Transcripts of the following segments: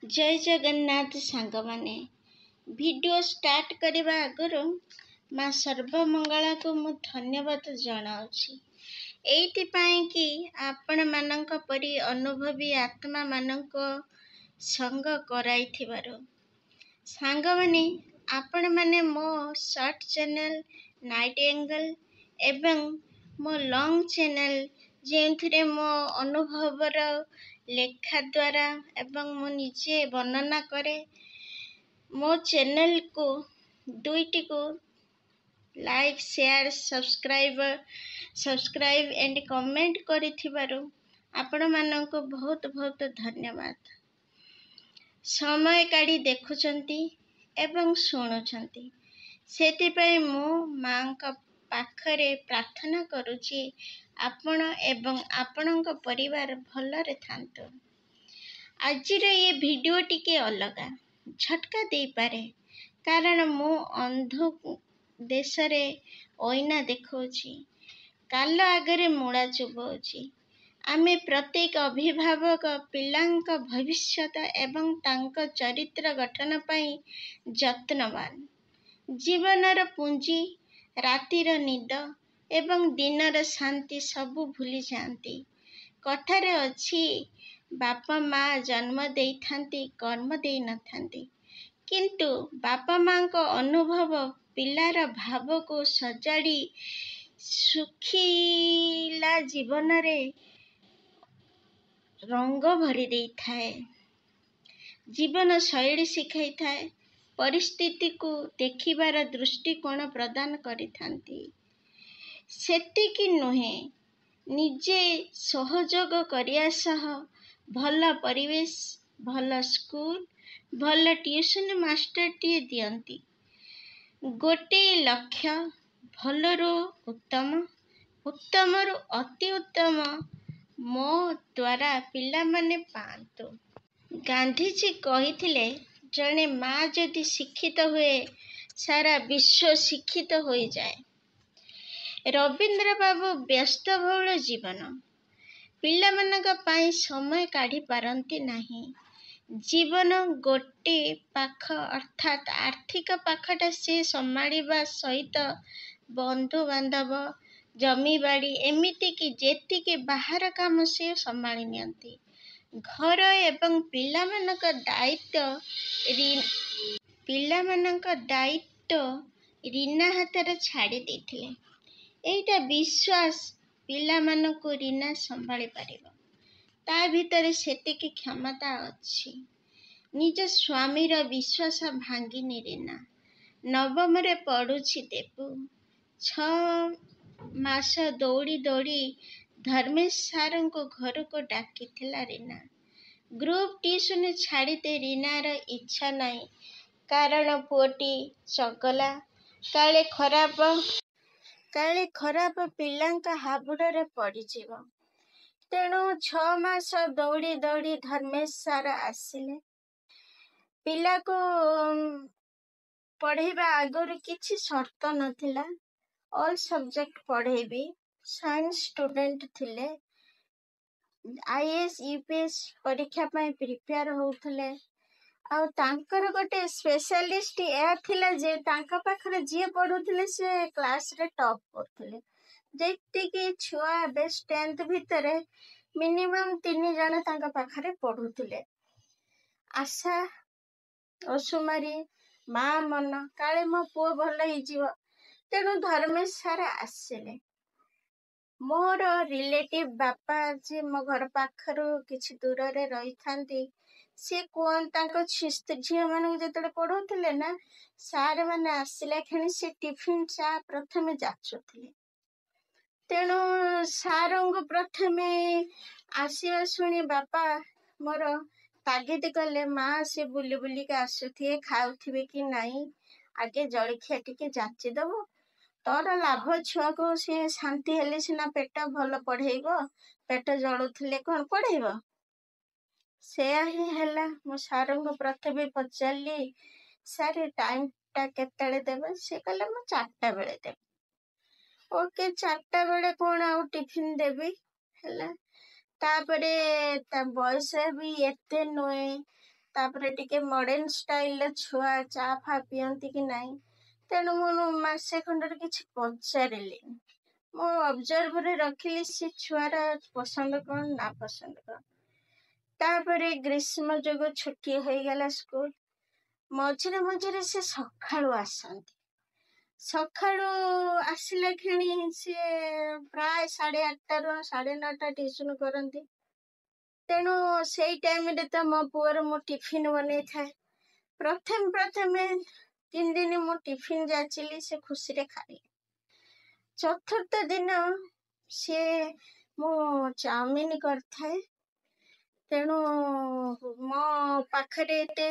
जय जगन्नाथ सांग माने वीडियो स्टार्ट करने आगु माँ सर्वमंगला को मु धन्यवाद जनाऊँगी एइथिपाई कि आपण मानक परी अनुभवी आत्मा मानक संग कराइथिबारो सांग माने आपण माने मो शॉर्ट चैनल नाइट एंगल एवं मो लॉन्ग चैनल जेथिरे मो अनुभवर लेखा द्वारा एवं मो निजे वर्णना करे मो चैनल को दुईटी को like share subscribe and comment करिथिबारु आपण माननको बहुत बहुत धन्यवाद। समय काढ़ी देखुचंती एवं शुणुचंती सेतिपई मु मांका पाखरे प्रार्थना करुची आपण एवं आपणक परिवार भलरे थांतु। आजिर ये वीडियो टिके अलगा झटका दे पारे कारण मु अंध देश रे ओइना देखौची काल आगरे मुड़ा चुबौची आमे प्रत्येक अभिभावक पिलांक भविष्यत एवं तांक चरित्र गठन पई यत्नवान जीवनर पुंजी रातिर निद एवं दिनर शांति सबु भूली जाती कथारे अछि बापा माँ जन्म देइथांती कर्म देइ नथांती किंतु बापा माँ को अनुभव पिलार भाव को सजाड़ी सुखीला जीवन रे रंग भरी देई थाए जीवन शैली शिखाई थाए परिस्थिति को देखिबार दृष्टिकोण प्रदान करिथांती सेतिकी नुहे निजे सहयोग करिया सह भल परिवेश भल स्कूल भल ट्यूशन मास्टर टी दियंती गोटे लक्ष्य भलरू उत्तम उत्तमरू अति उत्तम मो द्वारा पिला माने पांतु। गांधीजी कहिथिले जने माँ जदि शिक्षित हुए सारा विश्व शिक्षित हो जाए। रवींद्र बाबू व्यस्तबहुल जीवन पिला मानक पाई समय काढ़ी पारंती नहीं जीवन गोटे पाख अर्थात आर्थिक पाखटा से संभाळिबा सहित बंधु बांधव जमीबाड़ी एमिति कि जेतिके बाहर काम से संभाळी नियंती घर एवं पिलामानक दायित्व रीना हाथ छाड़ी देथिले एइटा विश्वास पिलामानकु रीना संभाळी पारिबो ता भितर सेतिकी क्षमता अछि निज स्वामीर विश्वास भांगिनी रीना नवम रे पढ़ुछि देबू 6 मास दौड़ी दौड़ी धर्मेश सार को घर को डाकिथिला रीना ग्रुप ट्यूशन छाड़ी दे रीनार इच्छा नहीं कारण पुओटी चगला काले खराब पिलांका हाबुड़े पड़ीजिव तेणु 6 मास दौड़ी दौड़ी धर्मेश सार आसिले पिला को पढ़ेबा आगुरी किछि शर्त नथिला ऑल सब्जेक्ट पढ़ेबी साइंस स्टूडेंट थिले आईएएस यूपीएस परीक्षा पई प्रिपेयर होउथले आ तांकर गोटे स्पेशलिस्ट या थिला जे तांका पाखरे जे पढुथले से क्लास रे टॉप करथले जेति कि छुआ बेस 10th भितरे मिनिमम 3 जण तांका पाखरे पढुथले आशा असुमारी माँ मन काले मो पुओ भल हिजिव तेणु धर्मेश सार आसिले मोर रिलेटिव बापा जे मो घर पाखरु किछि दूर रे रही थांती से कोन तांको झियो मानक जेतले पढुथले ना सार माने आसिले खणी से टिफिन चा प्रथमे जाचुथले तेणु सारंग प्रथमे आसीवा सुनी बापा मोर तागिद कले माँ से बुली बुली के आसुथिए खाउथिबे कि नहीं आगे जलखिया टिके जाची दबो तोर लाभ छुआ को से शांति हेले सिना पेट भल पढ़ेइबो पेट जलुथिले कोन पढ़ेइबो से ही हैला मो सारंग प्रथमे पचारली सारे टाइम टा केतले देबे से कहले मो 4टा बेले देबे ओके 4टा बेले कोन आ टिफिन देबी हैला तापरे ता बयस भी एते नोए तापर टिके मॉडर्न स्टाइल छुआ चा फा पियंती कि नहीं तेणु मु मासे खंडर किछि पचारिली मो ऑब्जर्व रे रखिली से छुआर पसंद कौन ना पसंद कौन तापर ग्रीष्म जोग छुट्टी हो गला स्कूल मझिरे मझिरे से सकाळू आसंती सकाळू आसिला खेणी से प्राय 8:30 ରୁ 9:30 ट्यूशन करती तेणु से टाइम रे तो मो पुअर मु टिफिन बनै थाए प्रथमे 3 दिन मु टिफिन जाचिली से खुशी रे खाई चतुर्थ दिन से मु चाउमिन करथाए तेणु मो पाखरे एते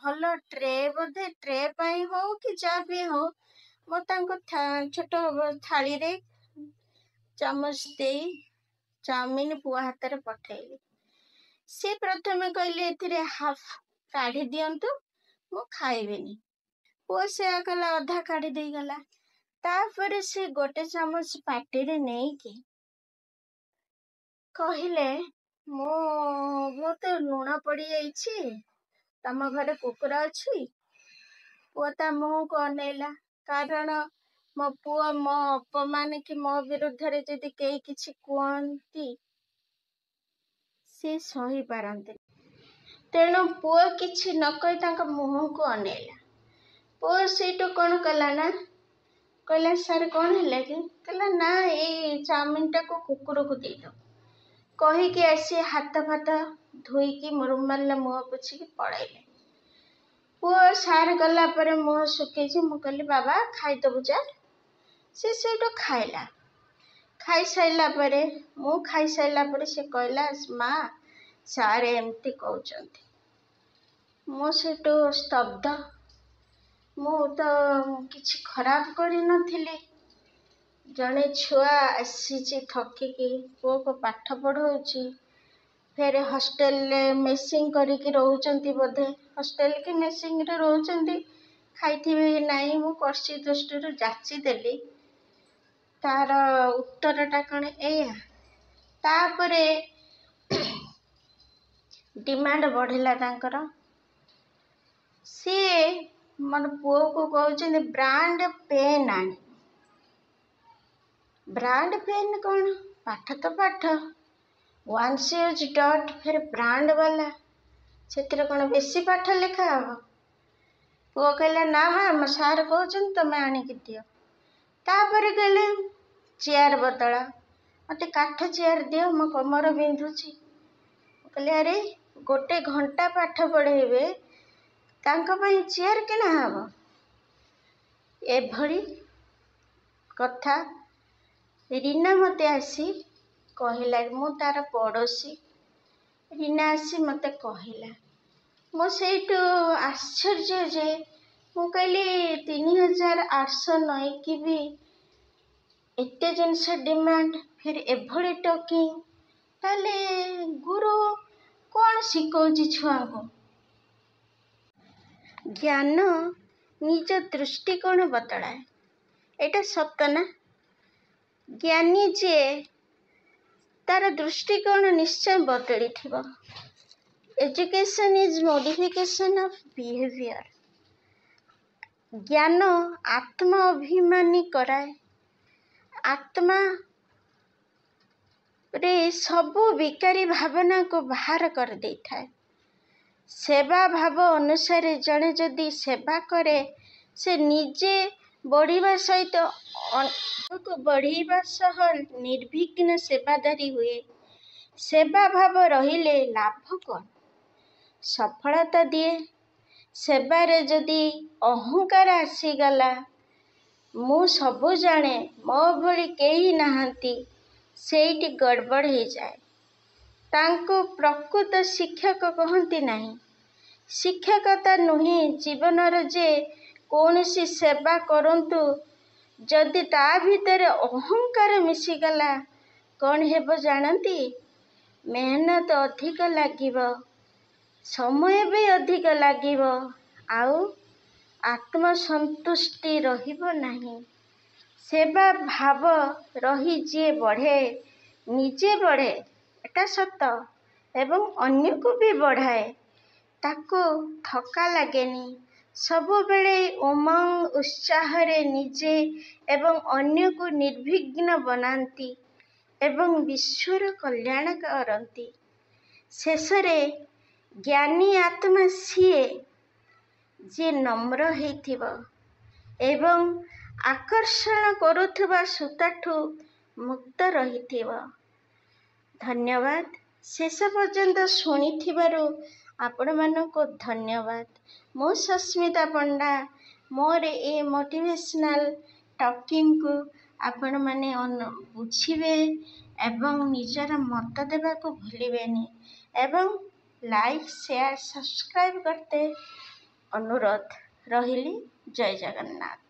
भल ट्रे बोधे ट्रे पाई हो कि जा भी हो मो तांको छोट थाली रे चामच दे चाउमिन पुआ हाथ रे पठेली से प्रथमे कहले एथिरे हाफ काढ़ी दियंतु मु खाइबेनी पुआ से कला अधा काढ़ी देई गला तापर से गोटे चामच पाटी रे नहीं कि कहले मो तो लुण पड़ी जाइछि तम घरे कुकुर अछि पुआ ता मुँह को अनेला कारण मो पुआ मो अपमान कि मो विरुद्ध रे यदि केही किछि कुहंती से सही पारंते तेणु पुआ किछि न कहि तांका मुँह को अनेला पुआ सेटो कौन कला ना कहला सर कौन है कि कहला ना ये चाउमिन टा को कुकुर को दे दो कही कि ऐसे हाथ फाथ धोईकी रुमाल मुँह पोछिकी पड़ाइले पुआ सार गला पर मुँह सुखेछि मु कहली बाबा खाइदबु जा से सेटो खाइला खाई साइला परे मु खाई साइला परे से कहला माँ सार एमती कहउचंती मु सेटो स्तब्ध मु तो किछि खराब करि नथिली जड़े छुआ आसी थकिकी पुओ को पाठ पढ़ाऊँगी फिर हॉस्टल मेसिंग करके रोचंती बोधे हॉस्टल की मेसिंग रे रोचंती खाइथिबे नहीं मु कर्सी दृष्टि जाची देली तार उत्तरटा कण एया तापरे डिमांड बढ़िला तांकर सी मन पुओ को कहउचंती ब्रांड पेन आनी ब्रांड पेन कौन पाठ तो पाठ वंस यूज डॉट फिर ब्रांड वाला से कौन बेसी पाठ लिखा हम पुओ कहला ना माँ सार कहउचंती तमे आनिकी दियो तापर कहले चेयर बदला मते काठ चेयर दियो मो कमर बिंधुची कहले अरे गोटे घंटा पाठ पढ़ेबे तांको पई चेयर केना हबो एभली कथा रीना मते आसी कहला मु तार पड़ोसी रीना आसी मते कहला मो सेठू आश्चर्य जे मु कहली 3800 नई कि भी एते जिनस डिमांड फिर एभली टॉकिंग ताले गुरु कौन शिखौची छुआ को ज्ञान निज दृष्टिकोण बदलाए एटा सत्य ना ज्ञानी जे तार दृष्टिकोण निश्चय बदली थिबो education is modification of behaviour ज्ञान आत्मा अभिमानी कराए आत्मा रे सबु विकारी भावना को बाहर कर दे थाए सेवा भाव अनुसार जड़े जदि सेवा करे से निजे बढ़िबा सहित को बढ़िबा सह निर्विघ्न सेवादारी हुए सेवा भाव रहिले लाभ कौन सफलता दिए सेवारे जदि अहंकार आसीगला मु सबु जाने मो भली केही नाहंती सेठी गड़बड़ हो जाए तांको प्रकृत शिक्षक कहती नहीं शिक्षकता नुहे जीवनर जे कौनसी सेवा करंतु जदि ता भीतर अहंकार मिशीगला कौन हेबो जानती मेहनत अधिक लागिबो समय भी अधिक लागिबो आउ आत्मसंतुष्टि रहिबो नहीं सेवा भाव रही जे बढ़े निजे बढ़े एटा सत एवं अन्य को भी बढ़ाए ତାକୁ ଥକା ଲାଗେନି। ସବୁବେଳେ ଉମଙ୍ଗ ଉତ୍ସାହରେ ନିଜେ ଏବଂ ଅନ୍ୟକୁ ନିର୍ବିଘ୍ନ ବନାନ୍ତି ଏବଂ ବିଶ୍ୱର କଲ୍ୟାଣ କରନ୍ତି। ଶେଷରେ ଜ୍ଞାନୀ ଆତ୍ମା ସିଏ ଯିଏ ନମ୍ର ହେଇଥିବ ଏବଂ ଆକର୍ଷଣ କରୁଥିବା ସୂତାଠୁ ମୁକ୍ତ ରହିଥିବ। ଧନ୍ୟବାଦ। ଶେଷ ପର୍ଯ୍ୟନ୍ତ ଶୁଣିଥିବାରୁ ଆପଣମାନଙ୍କୁ ଧନ୍ୟବାଦ। ମୁଁ ସସ୍ମିତା ପଣ୍ଡା। ମୋର ଏ ମୋଟିଭେସନାଲ୍ ଟକିଂକୁ ଆପଣମାନେ ବୁଝିବେ ଏବଂ ନିଜର ମତ ଦେବାକୁ ଭୁଲିବେନି ଏବଂ ଲାଇକ୍ ସେୟାର ସବସ୍କ୍ରାଇବ୍ करते ଅନୁରୋଧ ରହିଲି। ଜୟ ଜଗନ୍ନାଥ।